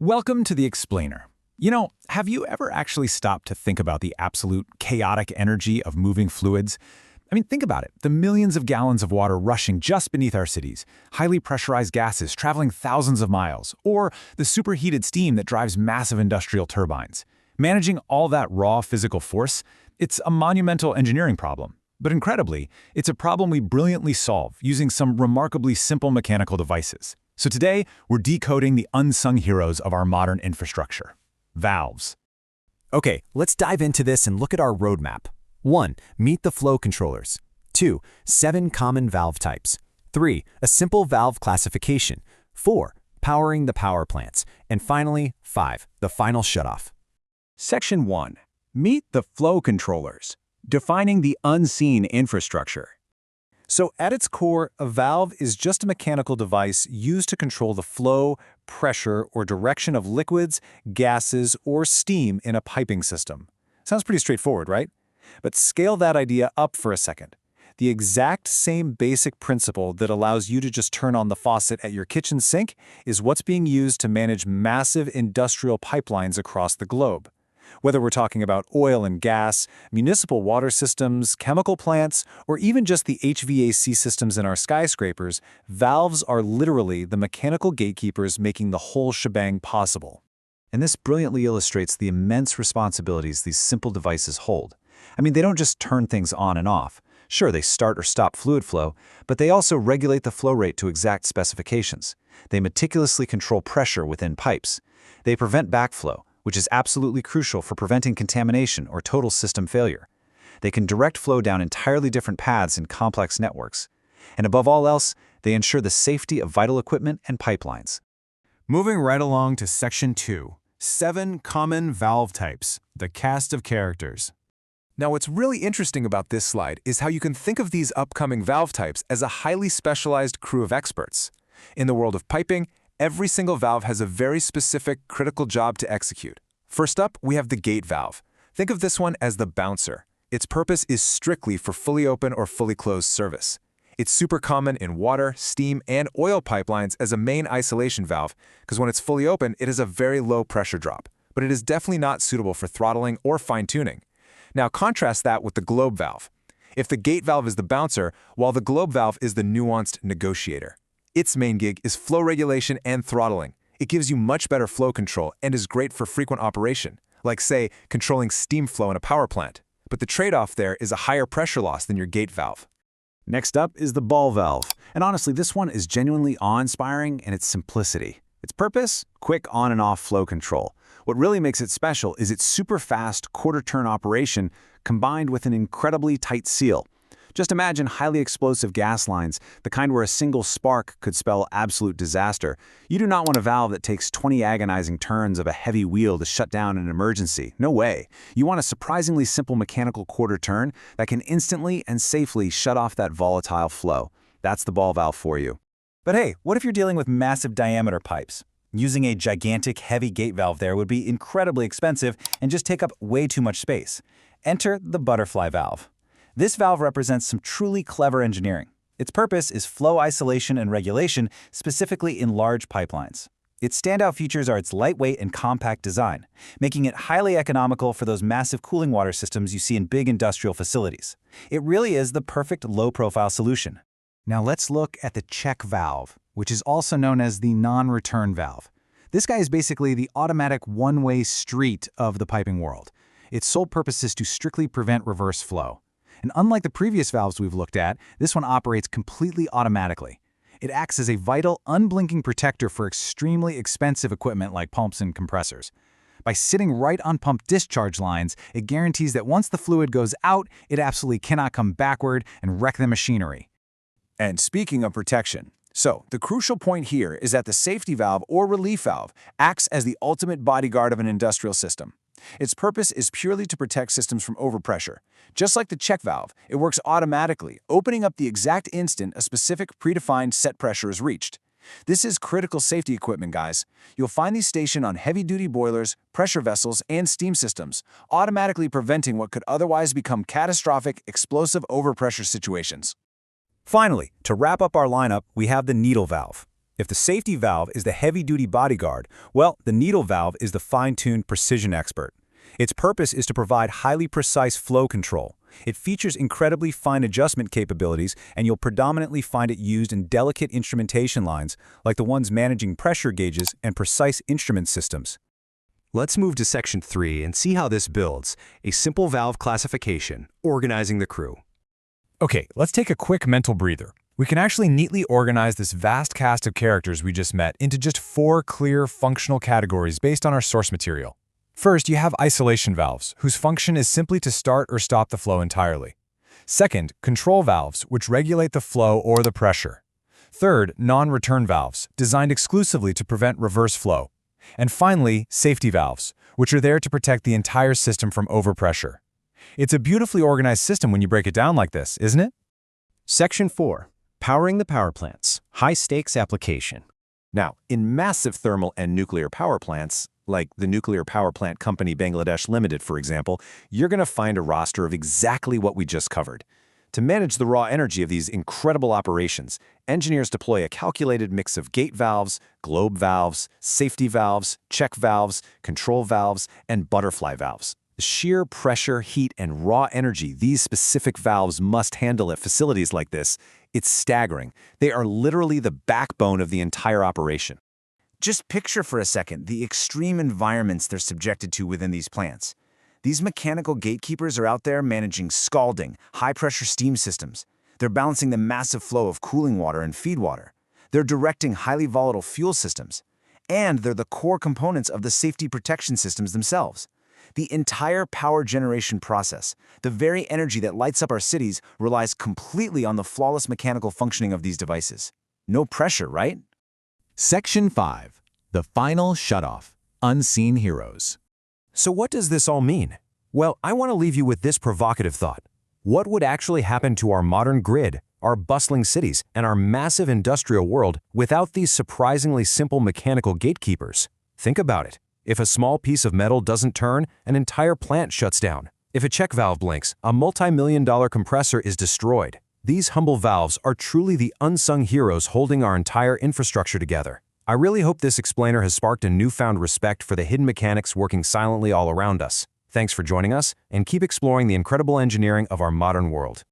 Welcome to The Explainer. You know, have you ever actually stopped to think about the absolute chaotic energy of moving fluids? I mean, think about it. The millions of gallons of water rushing just beneath our cities, highly pressurized gases traveling thousands of miles, or the superheated steam that drives massive industrial turbines. Managing all that raw physical force, it's a monumental engineering problem. But incredibly, it's a problem we brilliantly solve using some remarkably simple mechanical devices. So today, we're decoding the unsung heroes of our modern infrastructure: valves. Okay, let's dive into this and look at our roadmap. 1. Meet the flow controllers. 2. 7 common valve types. 3. A simple valve classification. 4. Powering the power plants. And finally, 5. The final shutoff. Section 1. Meet the flow controllers. Defining the unseen infrastructure. So at its core, a valve is just a mechanical device used to control the flow, pressure, or direction of liquids, gases, or steam in a piping system. Sounds pretty straightforward, right? But scale that idea up for a second. The exact same basic principle that allows you to just turn on the faucet at your kitchen sink is what's being used to manage massive industrial pipelines across the globe. Whether we're talking about oil and gas, municipal water systems, chemical plants, or even just the HVAC systems in our skyscrapers, valves are literally the mechanical gatekeepers making the whole shebang possible. And this brilliantly illustrates the immense responsibilities these simple devices hold. I mean, they don't just turn things on and off. Sure, they start or stop fluid flow, but they also regulate the flow rate to exact specifications. They meticulously control pressure within pipes. They prevent backflow, which is absolutely crucial for preventing contamination or total system failure. They can direct flow down entirely different paths in complex networks. And above all else, they ensure the safety of vital equipment and pipelines. Moving right along to Section 2, 7 common valve types, the cast of characters. Now, what's really interesting about this slide is how you can think of these upcoming valve types as a highly specialized crew of experts. In the world of piping, every single valve has a very specific, critical job to execute. First up, we have the gate valve. Think of this one as the bouncer. Its purpose is strictly for fully open or fully closed service. It's super common in water, steam, and oil pipelines as a main isolation valve, because when it's fully open, it has a very low pressure drop. But it is definitely not suitable for throttling or fine-tuning. Now contrast that with the globe valve. If the gate valve is the bouncer, while the globe valve is the nuanced negotiator. Its main gig is flow regulation and throttling. It gives you much better flow control and is great for frequent operation, like, say, controlling steam flow in a power plant. But the trade-off there is a higher pressure loss than your gate valve. Next up is the ball valve. And honestly, this one is genuinely awe-inspiring in its simplicity. Its purpose? Quick on and off flow control. What really makes it special is its super fast quarter-turn operation combined with an incredibly tight seal. Just imagine highly explosive gas lines, the kind where a single spark could spell absolute disaster. You do not want a valve that takes 20 agonizing turns of a heavy wheel to shut down an emergency. No way. You want a surprisingly simple mechanical quarter turn that can instantly and safely shut off that volatile flow. That's the ball valve for you. But hey, what if you're dealing with massive diameter pipes? Using a gigantic heavy gate valve there would be incredibly expensive and just take up way too much space. Enter the butterfly valve. This valve represents some truly clever engineering. Its purpose is flow isolation and regulation, specifically in large pipelines. Its standout features are its lightweight and compact design, making it highly economical for those massive cooling water systems you see in big industrial facilities. It really is the perfect low-profile solution. Now let's look at the check valve, which is also known as the non-return valve. This guy is basically the automatic one-way street of the piping world. Its sole purpose is to strictly prevent reverse flow. And unlike the previous valves we've looked at, this one operates completely automatically. It acts as a vital, unblinking protector for extremely expensive equipment like pumps and compressors. By sitting right on pump discharge lines, it guarantees that once the fluid goes out, it absolutely cannot come backward and wreck the machinery. And speaking of protection, so the crucial point here is that the safety valve or relief valve acts as the ultimate bodyguard of an industrial system. Its purpose is purely to protect systems from overpressure. Just like the check valve, it works automatically, opening up the exact instant a specific predefined set pressure is reached. This is critical safety equipment, guys. You'll find these stationed on heavy-duty boilers, pressure vessels, and steam systems, automatically preventing what could otherwise become catastrophic, explosive overpressure situations. Finally, to wrap up our lineup, we have the needle valve. If the safety valve is the heavy-duty bodyguard, well, the needle valve is the fine-tuned precision expert. Its purpose is to provide highly precise flow control. It features incredibly fine adjustment capabilities, and you'll predominantly find it used in delicate instrumentation lines, like the ones managing pressure gauges and precise instrument systems. Let's move to Section 3 and see how this builds a simple valve classification, organizing the crew. Okay, let's take a quick mental breather. We can actually neatly organize this vast cast of characters we just met into just 4 clear functional categories based on our source material. First, you have isolation valves, whose function is simply to start or stop the flow entirely. Second, control valves, which regulate the flow or the pressure. Third, non-return valves, designed exclusively to prevent reverse flow. And finally, safety valves, which are there to protect the entire system from overpressure. It's a beautifully organized system when you break it down like this, isn't it? Section 4. Powering the power plants. High-stakes application. Now, in massive thermal and nuclear power plants, like the Nuclear Power Plant Company Bangladesh Limited, for example, you're going to find a roster of exactly what we just covered. To manage the raw energy of these incredible operations, engineers deploy a calculated mix of gate valves, globe valves, safety valves, check valves, control valves, and butterfly valves. The sheer pressure, heat, and raw energy these specific valves must handle at facilities like this, it's staggering. They are literally the backbone of the entire operation. Just picture for a second the extreme environments they're subjected to within these plants. These mechanical gatekeepers are out there managing scalding, high-pressure steam systems. They're balancing the massive flow of cooling water and feed water. They're directing highly volatile fuel systems. And they're the core components of the safety protection systems themselves. The entire power generation process, the very energy that lights up our cities, relies completely on the flawless mechanical functioning of these devices. No pressure, right? Section 5. The Final Shutoff. Unseen Heroes. So what does this all mean? Well, I want to leave you with this provocative thought. What would actually happen to our modern grid, our bustling cities, and our massive industrial world without these surprisingly simple mechanical gatekeepers? Think about it. If a small piece of metal doesn't turn, an entire plant shuts down. If a check valve blinks, a multi-million-dollar compressor is destroyed. These humble valves are truly the unsung heroes holding our entire infrastructure together. I really hope this explainer has sparked a newfound respect for the hidden mechanics working silently all around us. Thanks for joining us, and keep exploring the incredible engineering of our modern world.